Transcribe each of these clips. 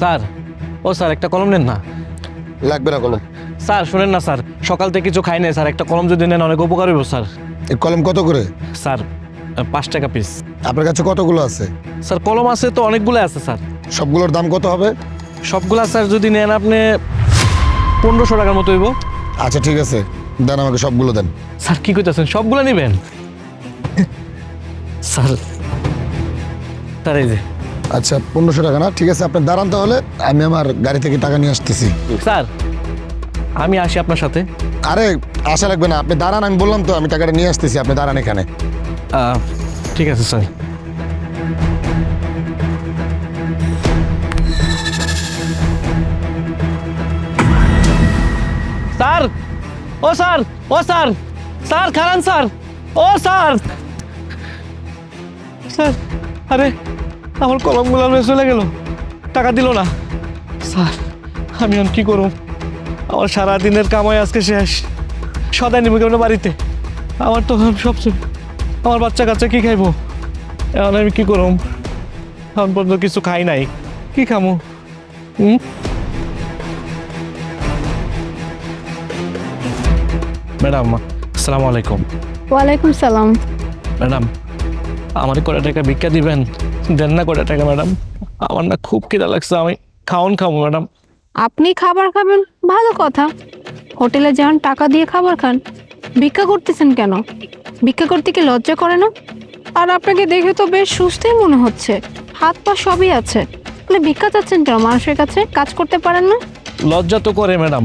Sir, ও sir একটা কলম নেন না। লাগবে না কলম। স্যার শুনেন না স্যার, সকাল থেকে কিছু খাই নাই স্যার, একটা কলম যদি নেন অনেক উপকার হইব স্যার। এই কলম কত করে? স্যার 5 টাকা পিস। আপনার কাছে কতগুলো আছে? স্যার কলম আছে তো অনেকগুলো আছে স্যার। সবগুলোর দাম কত হবে? সবগুলা স্যার যদি নেন আপনি 1500 টাকার মতো হইব। আচ্ছা ঠিক আছে, দেন আমাকে সবগুলো দেন। স্যার কি কইতাছেন, সবগুলো নেবেন? স্যার স্যার এই যে। আচ্ছা 1500 টাকা না, ঠিক আছে আপনি দাঁড়ান, তাহলে আমি আমার গাড়ি থেকে টাকা নিয়ে আসতেছি। স্যার আমি আসি আপনার সাথে। আরে আশা লাগবে না, আপনি দাঁড়ান, আমি বললাম তো আমি টাকাটা নিয়ে আসতেছি, আপনি দাঁড়ান এখানে। ঠিক আছে স্যার। স্যার, ও স্যার, ও স্যার, স্যার খারান স্যার, ও স্যার। স্যার আরে আমার কলমগুলো নিয়ে চলে গেল, টাকা দিল না। স্যার আমি এখন কি করব? আমার সারাদিনের কামাই আজকে শেষ, সদাই নিব কেমন বাড়িতে? আমার তো সবচেয়ে, আমার বাচ্চা কাচ্চা কি খাইবো এখন? আমি কি করব? এখন পর্যন্ত কিছু খাই নাই, কি খামো? ম্যাডাম আসসালামু আলাইকুম। ওয়ালাইকুম সালাম। ম্যাডাম আমার কটা টাকা ভিক্ষা দিবেন? দেন না কটা টাকা ম্যাডাম, আমার না খুব খিদা লাগছে, আমি খাওন খাবো ম্যাডাম। আপনি খাবার খাবেন ভালো কথা, হোটেলে যান টাকা দিয়ে খাবার খান, ভিক্ষা করতেছেন কেন? ভিক্ষা করতে কি লজ্জা করে না? আর আপনাকে দেখে তো বেশ সুস্থই মনে হচ্ছে, হাত পা সবই আছে, তাহলে ভিক্ষা চাচ্ছেন কেন মানুষের কাছে? কাজ করতে পারেন না? লজ্জা তো করে ম্যাডাম,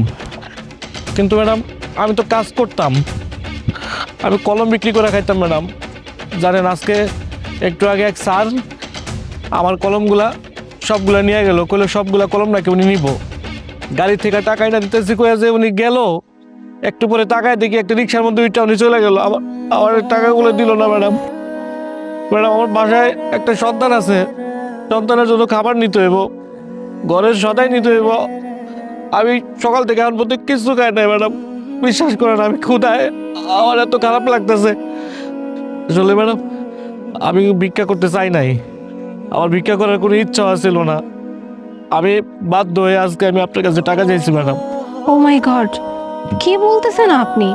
কিন্তু ম্যাডাম আমি তো কাজ করতাম, আমি কলম বিক্রি করে খাইতাম ম্যাডাম। জানেন আজকে একটু আগে এক স্যার আমার কলমগুলা সবগুলা নিয়ে গেল, কইলে সবগুলা কলম নাকি উনি নিব। গাড়ি থেকে টাকাই না দিতেছি কয়ে যে উনি গেল, একটু পরে টাকায় দেখি একটা রিক্সার মধ্যে উইটা উনি চলে গেল, আমার টাকাগুলো দিল না ম্যাডাম। ম্যাডাম আমার বাসায় একটা সন্তান আছে, সন্তানের জন্য খাবার নিতে হইব, ঘরের সদাই নিতে হইব, আমি সকাল থেকে এখন পর্যন্ত কিছু খাই নাই ম্যাডাম। বিশ্বাস করেন আমি ক্ষুধায় আমার এত খারাপ লাগতেছে। আসলে ম্যাডাম আমি ভিক্ষা করতে চাই নাই, আমার ভিক্ষা করার কোনো ইচ্ছা ছিল না, আমি বাধ্য হয়ে আজকে আমি আপনার কাছে টাকা চাইছি ম্যাডাম। ও মাই গড, কি বলতেছেন আপনি?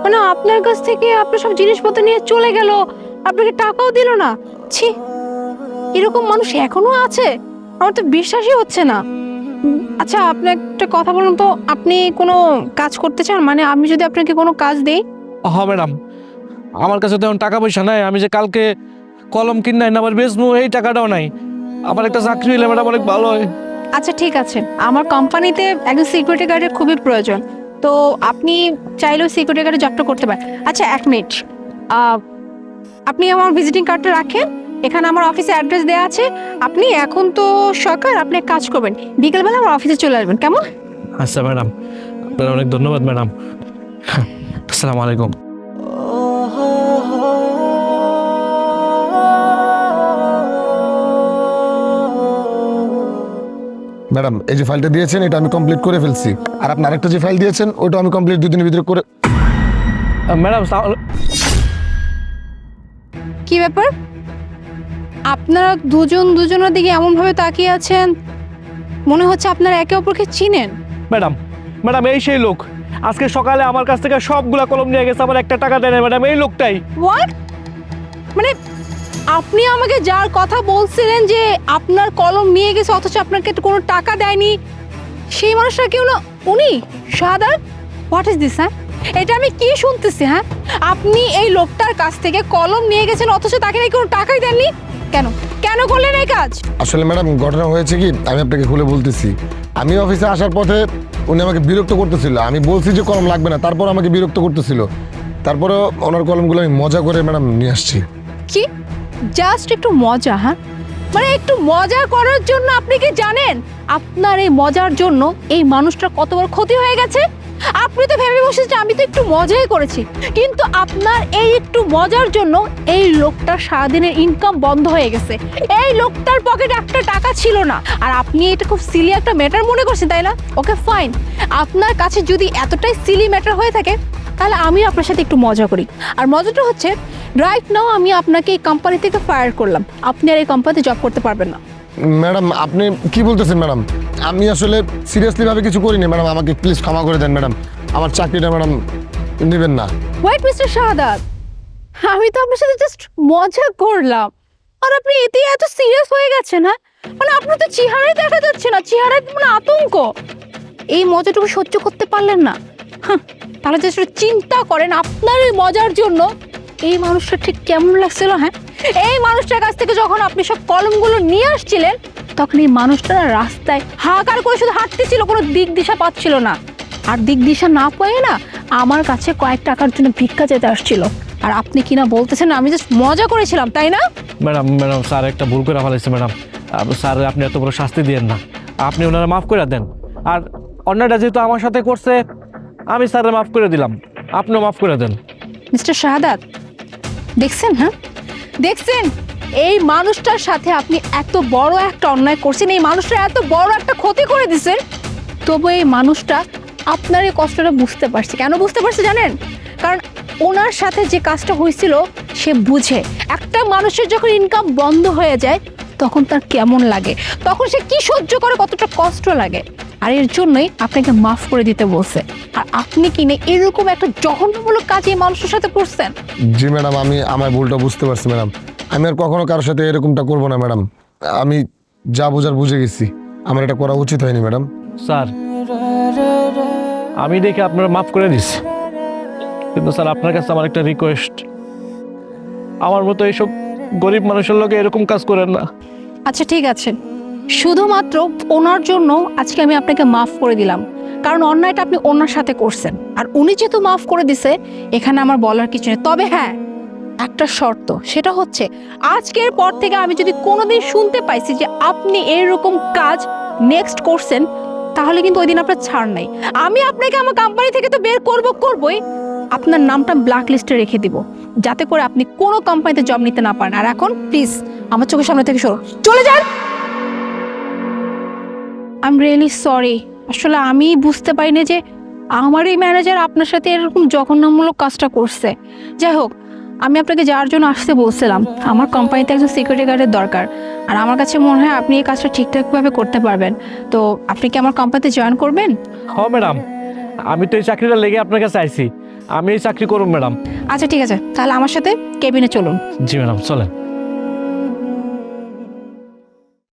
মানে আপনার কাছ থেকে আপনার সব জিনিসপত্র নিয়ে চলে গেল, আপনাকে টাকাও দিল না? ছি, এরকম মানুষ এখনো আছে? আমার তো বিশ্বাসই হচ্ছে না। আচ্ছা আপনি একটা কথা বলুন তো, আপনি কোনো কাজ করতে চান? মানে আমি যদি আপনাকে কোনো কাজ দেই? হ্যাঁ ম্যাডাম, আমার কাছে তো এখন টাকা পয়সা নাই, আমি যে কালকে কলম কিনাই না আবার বেচবো এই টাকাটাও নাই, আমার একটা চাকরি হলে ম্যাডাম অনেক ভালো হয়। আচ্ছা ঠিক আছে, আমার কোম্পানিতে একজন সিকিউরিটি গার্ডের খুবই প্রয়োজন, তো আপনি চাইলেও সিকিউরিটি গার্ডের জবটা করতে পারেন। আচ্ছা 1 মিনিট, আপনি আমার ভিজিটিং কার্ডটা রাখেন, এখানে আমার অফিসে অ্যাড্রেস দেওয়া আছে। আপনি এখন তো সকাল, আপনি এক কাজ করবেন, বিকেলবেলা আমার অফিসে চলে আসবেন, কেমন? আচ্ছা ম্যাডাম, আপনার অনেক ধন্যবাদ ম্যাডাম। আসসালামু আলাইকুম। ম্যাডাম এই যে ফাইলটা দিয়েছেন এটা আমি কমপ্লিট করে ফেলছি, আর আপনি আরেকটা যে ফাইল দিয়েছেন ওটা আমি কমপ্লিট 2 দিনের ভিতরে করে। ম্যাডাম কি ব্যাপার, আপনারা দুজনের দিকে এমন ভাবে তাকিয়ে আছেন, মনে হচ্ছে আপনারা একে অপরকে চিনেন। ম্যাডাম ম্যাডাম এই সেই লোক আজকে সকালে আমার কাছ থেকে সবগুলা কলম নিয়ে গেছে, আমার একটা টাকা দেয় না ম্যাডাম, এই লোকটাই। হোয়াট? মানে আপনি আমাকে যার কথা বলছিলেন যে আপনার কলম নিয়ে গেছে অথচ আপনাকে তো কোনো টাকা দেয়নি, সেই মানুষটা কেউ না? উনি শাহাদাত? What is this? হ্যাঁ এটা আমি কি শুনতেছি? হ্যাঁ আপনি এই লোকটার কাছ থেকে কলম নিয়ে গেছেন অথচ তাকে নাকি কোনো টাকাই দেননি, কেন কেন করলেন এই কাজ? আসলে ম্যাডাম ঘটনা হয়েছে কি, আমি আপনাকে খুলে বলতেছি, আমি অফিসে আসার পথে উনি আমাকে বিরক্ত করতেছিল, আমি বলছি যে কলম লাগবে না, তারপর আমাকে বিরক্ত করতেছিল, তারপরে ওনার কলমগুলো আমি মজা করে ম্যাডাম নিয়ে আসছি। কি জাস্ট একটু মজা? হ্যাঁ মানে একটু মজা করার জন্য আপনি কি জানেন আপনার এই মজার জন্য এই মানুষটার কত বড় ক্ষতি হয়ে গেছে? আপনি তো ভেবে বসেছেন আমি তো একটু মজাই করেছি, কিন্তু আপনার এই একটু মজার জন্য এই লোকটার সারাদিনের ইনকাম বন্ধ হয়ে গেছে, এই লোকটার পকেটে একটা টাকা ছিল না, আর আপনি এটা খুব সিলি একটা ম্যাটার মনে করছেন, তাই না? ওকে ফাইন, আপনার কাছে যদি এতটাই সিলি ম্যাটার হয়ে থাকে তাহলে আমিও আপনার সাথে একটু মজা করি। আর মজাটা হচ্ছে রাইট নাও আমি আপনাকে এই কোম্পানি থেকে ফায়ার করলাম, আপনি আর এই কোম্পানিতে জব করতে পারবেন না। ম্যাডাম আপনি কি বলতেছেন ম্যাডাম? আমি আসলে সিরিয়াসলি ভাবে কিছু করিনি ম্যাডাম, আমাকে প্লিজ ক্ষমা করে দেন ম্যাডাম। আমার চাকরিটা ম্যাডাম নেবেন না। ওয়েট মিস্টার শাহাদাত, আমি তো আপনার সাথে জাস্ট মজা করলাম, আর আপনি এতে এত সিরিয়াস হয়ে গেছেন? হ্যাঁ, মানে আপনার তো চেহারাই দেখা যাচ্ছে না, চেহারায় মানে আতঙ্ক। এই মজাটুকু সহ্য করতে পারলেন না? হাহ, তাহলে জাস্ট চিন্তা করেন আপনার এই মজার জন্য এই মানুষটা ঠিক কেমন লাগছিল। হ্যাঁ, এই মানুষটার কাছ থেকে যখন আপনি সব কলমগুলো নিয়ে আসছিলেন, তখন এই মানুষটা না রাস্তায় হাহাকার করে শুধু হাঁটতেছিল, কোনো দিক দিশা পাচ্ছিল না। আর দিক দিশা না পেয়ে না আমার কাছে কয়েক টাকার জন্য ভিক্ষা যেতে আসছিল। আর আপনি কিনা বলতেছেন আমি জাস্ট মজা করেছিলাম, তাই না? ম্যাডাম ম্যাডাম স্যার একটা ভুল করে ফেলেছে ম্যাডাম। স্যার আপনি এত বড় শাস্তি দিয়েন না, আপনি ওনারা মাফ করে দেন। আর অন্যটা যেহেতু আমার সাথে করছে, আমি স্যারের মাফ করে দিলাম, আপনিও মাফ করে দেন। মিস্টার শাহাদাত, দেখছেন? হ্যাঁ, দেখছেন এই মানুষটার সাথে আপনি এত বড় একটা অন্যায় করছেন, এই মানুষটা এত বড় একটা ক্ষতি করে দিছেন, তবু এই মানুষটা আপনার এই কষ্টটা বুঝতে পারছে। কেন বুঝতে পারছে জানেন? কারণ ওনার সাথে যে কাজটা হয়েছিল সে বুঝে একটা মানুষের যখন ইনকাম বন্ধ হয়ে যায় তখন তার কেমন লাগে, তখন সে কি সহ্য করে, কতটা কষ্ট লাগে। আর এর জন্যই আপনাকে মাফ করে দিতে বলছে। আর আপনি কি না এরকম একটা জঘন্যমূলক কাজ এই মানুষের সাথে করছেন? জি ম্যাডাম, আমি আমার ভুলটা বুঝতে পারছি ম্যাডাম। আমি আর কখনো কারোর সাথে এরকমটা করবো না ম্যাডাম। আমি যা বোঝার বুঝে গেছি, আমার এটা করা উচিত হয়নি ম্যাডাম। স্যার আমি দেখে আপনারা মাফ করে দিচ্ছি, কিন্তু স্যার আপনার কাছে আমার একটা রিকোয়েস্ট, আমার মতো এইসব গরিব মানুষের লোকে এরকম কাজ করেন না। আচ্ছা ঠিক আছে, শুধুমাত্র ওনার জন্য আজকে আমি আপনাকে মাফ করে দিলাম, কারণ অন্যায়টা আপনি ওনার সাথে করছেন। আর উনি যেহেতু মাফ করে দিছে, এখানে আমার বলার কিছু নেই। তবে হ্যাঁ, একটা শর্ত, সেটা হচ্ছে আজকের পর থেকে আমি যদি কোনোদিন শুনতে পাইছি যে আপনি এরকম কাজ নেক্সট করছেন, তাহলে কিন্তু ওই দিন আপনার ছাড় নাই। আমি আপনাকে আমার কোম্পানি থেকে তো বের করবই, আপনার নামটা ব্ল্যাক লিস্টে রেখে দিব, যাতে করে আপনি কোনো কোম্পানিতে জব নিতে না পারেন। আর এখন প্লিজ আমার চোখের সামনে থেকে সরো, চলে যান। আই এম রিয়েলি সরি, আসলে আমি বুঝতে পারিনি যে আমার এই ম্যানেজার আপনার সাথে এরকম জঘন্যমূলক কাজটা করছে। যাই হোক, আমি আপনাকে যার জন্য আসতে বলছিলাম, আমার কোম্পানিতে একজন সিকিউরিটি গার্ডের দরকার, আর আমার কাছে মনে হয় আপনি এই কাজটা ঠিকঠাকভাবে করতে পারবেন। তো আপনি কি আমার কোম্পানিতে জয়েন করবেন? হ্যাঁ ম্যাডাম, আমি তো এই চাকরিটা লেগে আপনার কাছে আইছি, আমি এই চাকরি করুন ম্যাডাম। আচ্ছা ঠিক আছে, তাহলে আমার সাথে কেবিনে চলুন। জি ম্যাডাম চলেন।